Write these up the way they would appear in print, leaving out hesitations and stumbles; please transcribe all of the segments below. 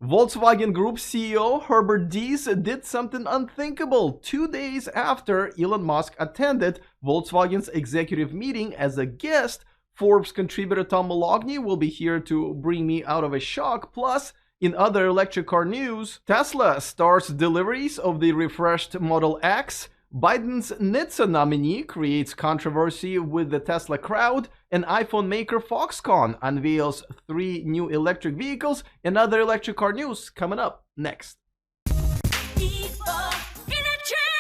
Volkswagen Group CEO Herbert Diess did something unthinkable 2 days after Elon Musk attended Volkswagen's executive meeting as a guest. Forbes contributor Tom Malogny will be here to bring me out of a shock. Plus, in other electric car news, Tesla starts deliveries of the refreshed Model X. Biden's NHTSA nominee creates controversy with the Tesla crowd, and iPhone maker Foxconn unveils 3 new electric vehicles, and other electric car news coming up next.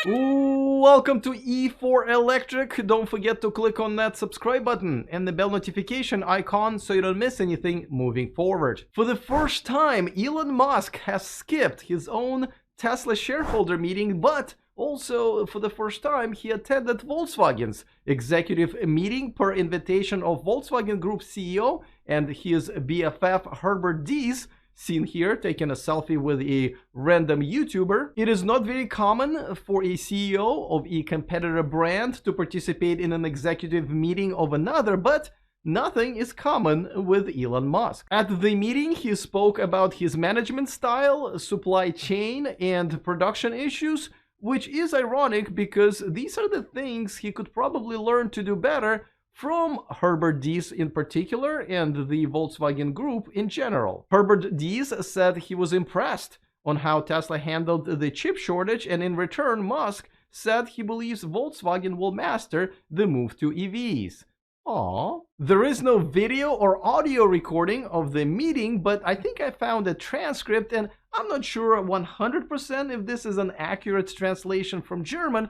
Welcome to E4 Electric. Don't forget to click on that subscribe button and the bell notification icon so you don't miss anything moving forward. For the first time, Elon Musk has skipped his own Tesla shareholder meeting, but also, for the first time, he attended Volkswagen's executive meeting per invitation of Volkswagen Group CEO and his BFF Herbert Diess, seen here taking a selfie with a random YouTuber. It is not very common for a CEO of a competitor brand to participate in an executive meeting of another, but nothing is common with Elon Musk. At the meeting, he spoke about his management style, supply chain, and production issues, which is ironic because these are the things he could probably learn to do better from Herbert Diess in particular and the Volkswagen Group in general. Herbert Diess said he was impressed on how Tesla handled the chip shortage, and in return, Musk said he believes Volkswagen will master the move to EVs. Aww. There is no video or audio recording of the meeting, but I think I found a transcript, and I'm not sure 100% if this is an accurate translation from German,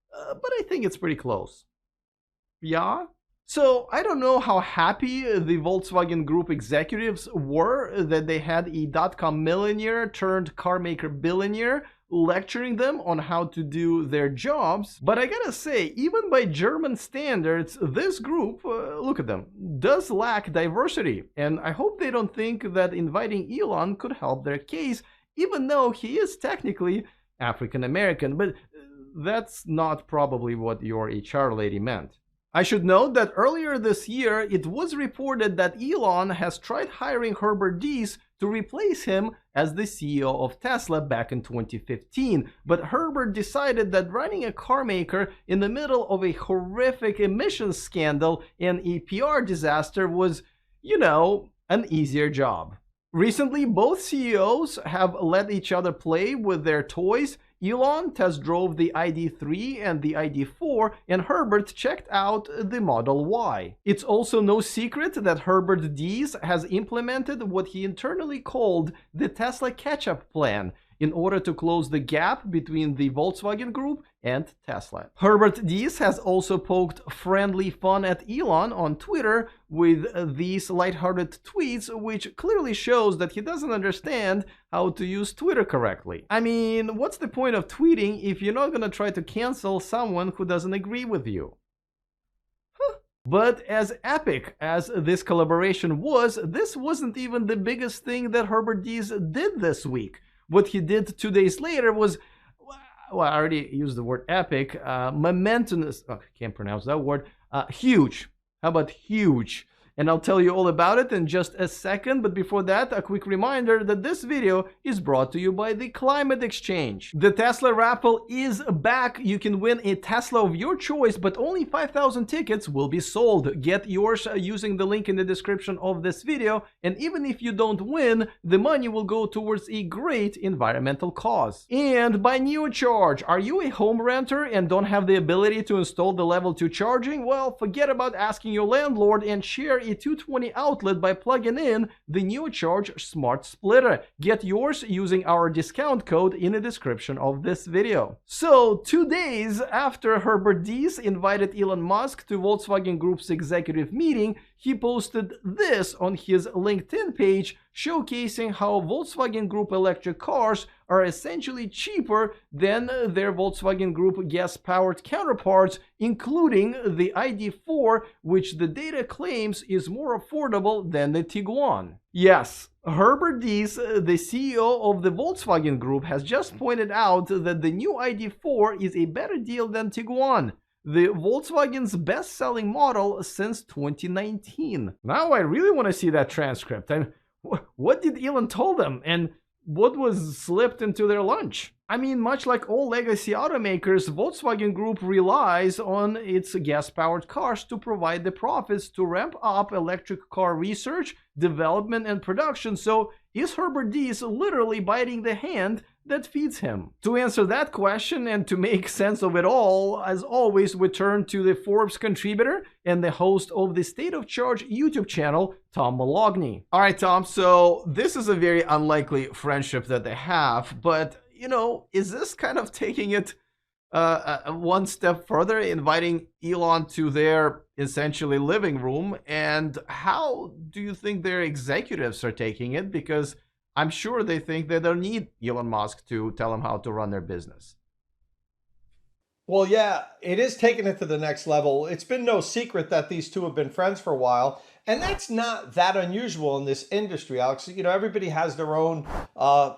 but I think it's pretty close. Yeah? So I don't know how happy the Volkswagen Group executives were that they had a dot-com millionaire turned carmaker billionaire lecturing them on how to do their jobs. But I gotta say, even by German standards, this group, look at them, does lack diversity. And I hope they don't think that inviting Elon could help their case, even though he is technically African American. But that's not probably what your HR lady meant. I should note that earlier this year, it was reported that Elon has tried hiring Herbert Diess to replace him as the CEO of Tesla back in 2015. But Herbert decided that running a car maker in the middle of a horrific emissions scandal and a PR disaster was, an easier job. Recently, both CEOs have let each other play with their toys. Elon test drove the ID3 and the ID4, and Herbert checked out the Model Y. It's also no secret that Herbert Diess has implemented what he internally called the Tesla catch-up plan in order to close the gap between the Volkswagen Group and Tesla. Herbert Diess has also poked friendly fun at Elon on Twitter with these lighthearted tweets, which clearly shows that he doesn't understand how to use Twitter correctly. I mean, what's the point of tweeting if you're not gonna try to cancel someone who doesn't agree with you? But as epic as this collaboration was, this wasn't even the biggest thing that Herbert Diess did this week. What he did 2 days later was, well, I already used the word epic, momentous, can't pronounce that word, huge. How about huge? And I'll tell you all about it in just a second, but before that, a quick reminder that this video is brought to you by the Climate Exchange. The Tesla Raffle is back. You can win a Tesla of your choice, but only 5,000 tickets will be sold. Get yours using the link in the description of this video, and even if you don't win, the money will go towards a great environmental cause. And by NeoCharge, are you a home renter and don't have the ability to install the level 2 charging? Well, forget about asking your landlord and share a 220 outlet by plugging in the NeoCharge Smart Splitter. Get yours using our discount code in the description of this video. So, 2 days after Herbert Diess invited Elon Musk to Volkswagen Group's executive meeting, he posted this on his LinkedIn page, showcasing how Volkswagen Group electric cars are essentially cheaper than their Volkswagen Group gas-powered counterparts, including the ID4, which the data claims is more affordable than the Tiguan. Yes, Herbert Diess, the CEO of the Volkswagen Group, has just pointed out that the new ID4 is a better deal than Tiguan, the Volkswagen's best-selling model since 2019. Now I really want to see that transcript. And what did Elon tell them? And what was slipped into their lunch. I mean, much like all legacy automakers, Volkswagen Group relies on its gas-powered cars to provide the profits to ramp up electric car research, development, and production. So is Herbert Diess literally biting the hand that feeds him? To answer that question and to make sense of it all, as always, we turn to the Forbes contributor and the host of the State of Charge YouTube channel, Tom Moloughney. All right, Tom, so this is a very unlikely friendship that they have, but you know, is this kind of taking it one step further, inviting Elon to their essentially living room? And how do you think their executives are taking it? Because I'm sure they think they don't need Elon Musk to tell them how to run their business. Well, yeah, it is taking it to the next level. It's been no secret that these two have been friends for a while. And that's not that unusual in this industry, Alex. You know, everybody has their own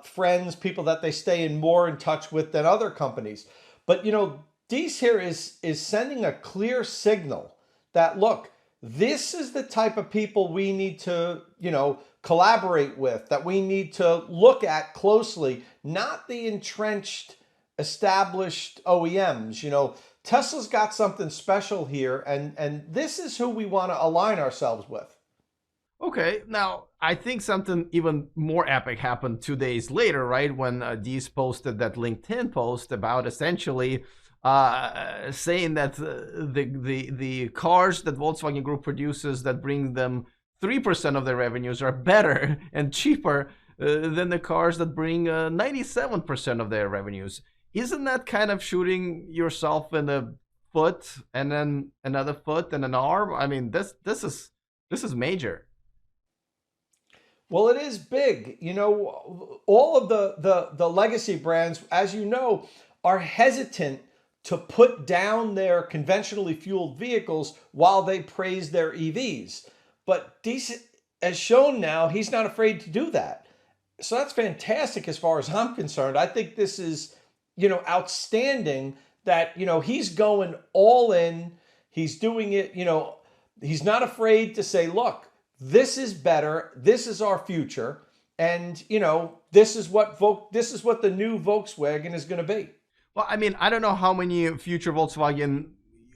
friends, people that they stay more in touch with than other companies. But, you know, Diess here is sending a clear signal that, look, this is the type of people we need to, you know, collaborate with, that we need to look at closely, not the entrenched, established OEMs. You know, Tesla's got something special here, and this is who we want to align ourselves with. Okay, now I think something even more epic happened 2 days later, right? When Diess posted that LinkedIn post about essentially saying that the cars that Volkswagen Group produces that bring them 3% of their revenues are better and cheaper than the cars that bring 97% of their revenues. Isn't that kind of shooting yourself in the foot and then another foot and an arm? I mean, this is major. Well, it is big. You know, all of the legacy brands, as you know, are hesitant to put down their conventionally fueled vehicles while they praise their EVs. But Diess has shown now he's not afraid to do that. So that's fantastic as far as I'm concerned. I think this is, you know, outstanding that, you know, he's going all in. He's doing it, you know, he's not afraid to say, look, this is better. This is our future. And, you know, this is what the new Volkswagen is going to be. Well, I mean, I don't know how many future Volkswagen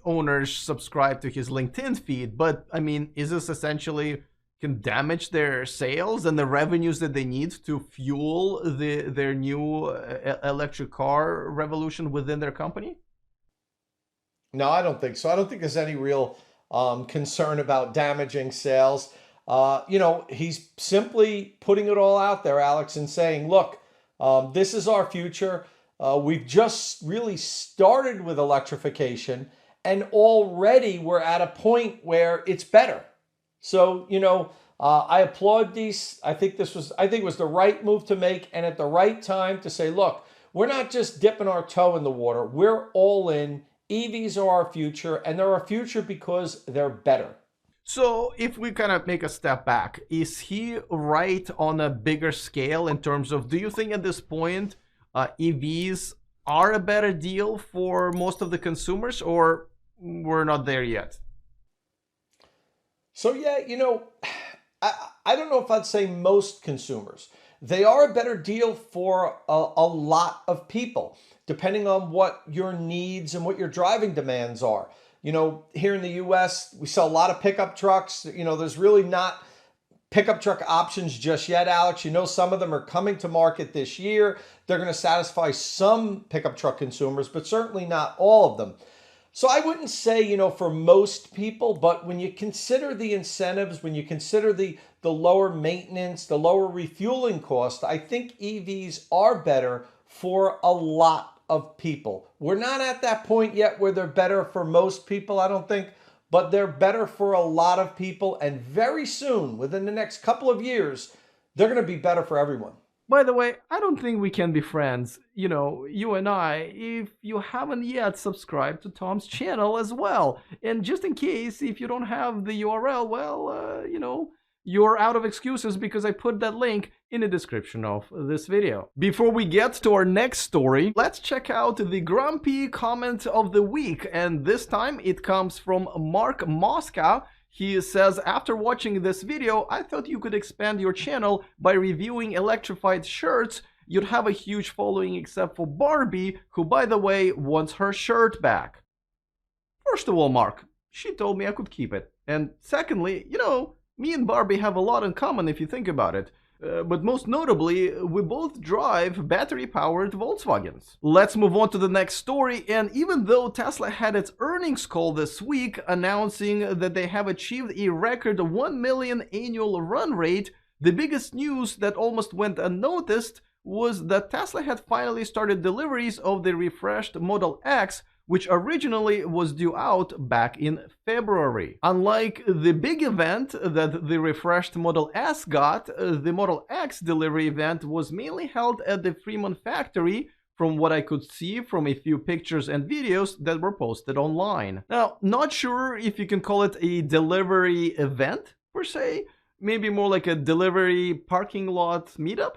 owners subscribe to his LinkedIn feed, but I mean, is this essentially can damage their sales and the revenues that they need to fuel their new electric car revolution within their company? No, I don't think so. I don't think there's any real concern about damaging sales. You know, he's simply putting it all out there, Alex, and saying, look, this is our future. We've just really started with electrification, and already we're at a point where it's better. So, you know, I applaud Diess. I think it was the right move to make, and at the right time to say, look, we're not just dipping our toe in the water. We're all in. EVs are our future, and they're our future because they're better. So if we kind of make a step back, is he right on a bigger scale in terms of, do you think at this point EVs are a better deal for most of the consumers, or we're not there yet? So yeah, you know, I don't know if I'd say most consumers. They are a better deal for a lot of people, depending on what your needs and what your driving demands are. You know, here in the US, we sell a lot of pickup trucks. You know, there's really not pickup truck options just yet, Alex. You know, some of them are coming to market this year. They're going to satisfy some pickup truck consumers, but certainly not all of them. So I wouldn't say, you know, for most people, but when you consider the incentives, when you consider the lower maintenance, the lower refueling cost, I think EVs are better for a lot of people. We're not at that point yet where they're better for most people, I don't think, but they're better for a lot of people. And very soon, within the next couple of years, they're going to be better for everyone. By the way, I don't think we can be friends, you know, you and I, if you haven't yet subscribed to Tom's channel as well. And just in case, if you don't have the URL, well, you know, you're out of excuses because I put that link in the description of this video. Before we get to our next story, let's check out the grumpy comment of the week. And this time it comes from Mark Mosca. He says, after watching this video, I thought you could expand your channel by reviewing electrified shirts. You'd have a huge following except for Barbie, who, by the way, wants her shirt back. First of all, Mark, she told me I could keep it. And secondly, me and Barbie have a lot in common if you think about it. But most notably, we both drive battery-powered Volkswagens. Let's move on to the next story, and even though Tesla had its earnings call this week announcing that they have achieved a record 1 million annual run rate, the biggest news that almost went unnoticed was that Tesla had finally started deliveries of the refreshed Model X, which originally was due out back in February. Unlike the big event that the refreshed Model S got, the Model X delivery event was mainly held at the Fremont factory, from what I could see from a few pictures and videos that were posted online. Now, not sure if you can call it a delivery event, per se, maybe more like a delivery parking lot meetup?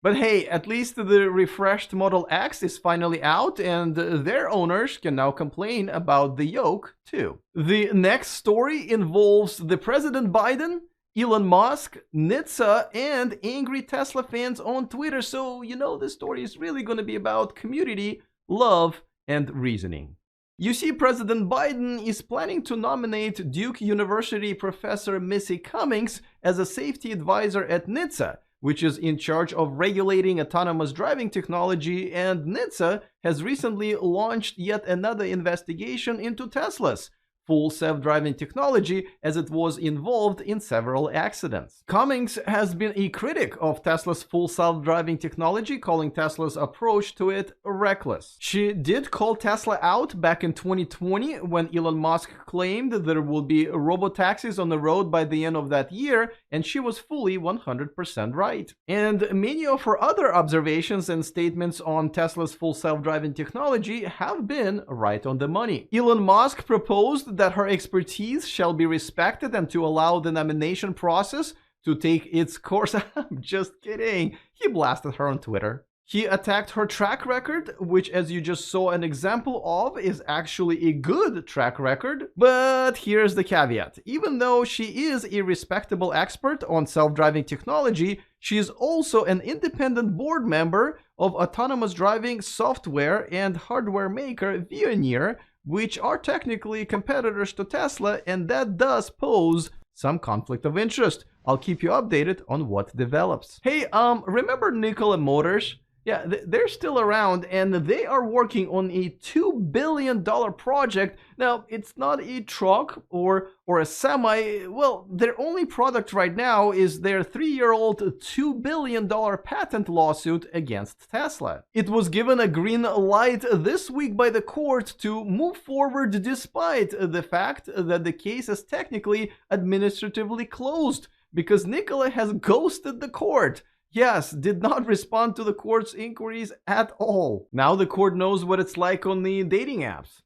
But hey, at least the refreshed Model X is finally out and their owners can now complain about the yoke too. The next story involves the President Biden, Elon Musk, NHTSA, and angry Tesla fans on Twitter, so this story is really going to be about community, love, and reasoning. You see, President Biden is planning to nominate Duke University professor Missy Cummings as a safety advisor at NHTSA, which is in charge of regulating autonomous driving technology, and NHTSA has recently launched yet another investigation into Tesla's full self-driving technology, as it was involved in several accidents. Cummings has been a critic of Tesla's full self-driving technology, calling Tesla's approach to it reckless. She did call Tesla out back in 2020 when Elon Musk claimed there will be robotaxis on the road by the end of that year, and she was fully 100% right. And many of her other observations and statements on Tesla's full self-driving technology have been right on the money. Elon Musk proposed that her expertise shall be respected and to allow the nomination process to take its course. I'm just kidding. He blasted her on Twitter. He attacked her track record, which, as you just saw an example of, is actually a good track record. But here's the caveat. Even though she is a respectable expert on self-driving technology, she is also an independent board member of autonomous driving software and hardware maker Veoneer, which are technically competitors to Tesla, and that does pose some conflict of interest. I'll keep you updated on what develops. Hey, remember Nikola Motors? Yeah, they're still around, and they are working on a $2 billion project. Now, it's not a truck or a semi. Well, their only product right now is their 3-year-old $2 billion patent lawsuit against Tesla. It was given a green light this week by the court to move forward despite the fact that the case is technically administratively closed because Nikola has ghosted the court. Yes, did not respond to the court's inquiries at all. Now the court knows what it's like on the dating apps.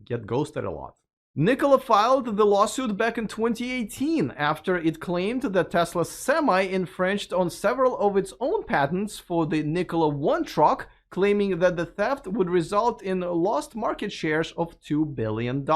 Get ghosted a lot. Nikola filed the lawsuit back in 2018 after it claimed that Tesla's Semi infringed on several of its own patents for the Nikola One truck, claiming that the theft would result in lost market shares of $2 billion.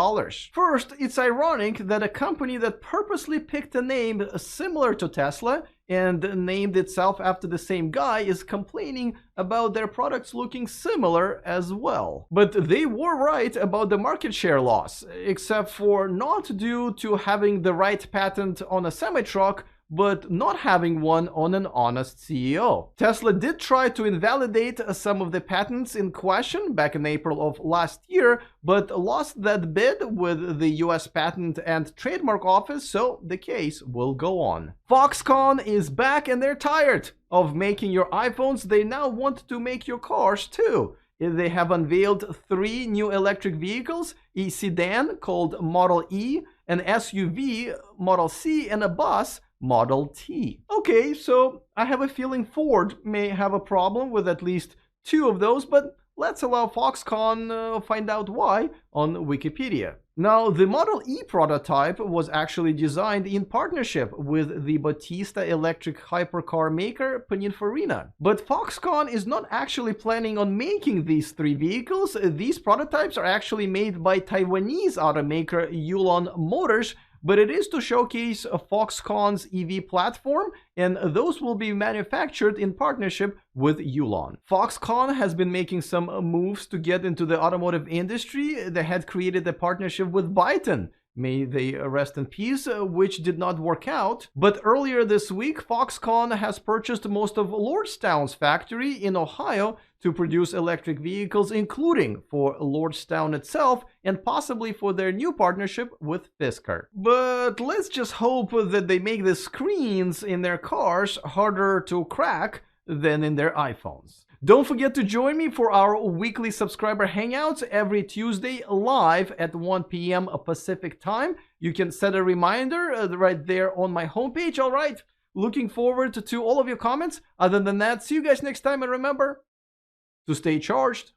First, it's ironic that a company that purposely picked a name similar to Tesla and named itself after the same guy is complaining about their products looking similar as well. But they were right about the market share loss, except for not due to having the right patent on a semi-truck, but not having one on an honest CEO. Tesla did try to invalidate some of the patents in question back in April of last year, but lost that bid with the US Patent and Trademark Office, so the case will go on. Foxconn is back and they're tired of making your iPhones. They now want to make your cars too. They have unveiled 3 new electric vehicles, a sedan called Model E, an SUV, Model C, and a bus, Model T. Okay, so I have a feeling Ford may have a problem with at least 2 of those, but let's allow Foxconn find out why on Wikipedia. Now, the Model E prototype was actually designed in partnership with the Bautista electric hypercar maker Pininfarina. But Foxconn is not actually planning on making these 3 vehicles. These prototypes are actually made by Taiwanese automaker Yulon Motors, but it is to showcase Foxconn's EV platform, and those will be manufactured in partnership with Elon. Foxconn has been making some moves to get into the automotive industry. They had created a partnership with Byton, may they rest in peace, which did not work out. But earlier this week, Foxconn has purchased most of Lordstown's factory in Ohio to produce electric vehicles, including for Lordstown itself and possibly for their new partnership with Fisker. But let's just hope that they make the screens in their cars harder to crack than in their iPhones. Don't forget to join me for our weekly subscriber hangouts every Tuesday live at 1 p.m. Pacific time. You can set a reminder right there on my homepage, all right? Looking forward to all of your comments. Other than that, see you guys next time, and remember to stay charged.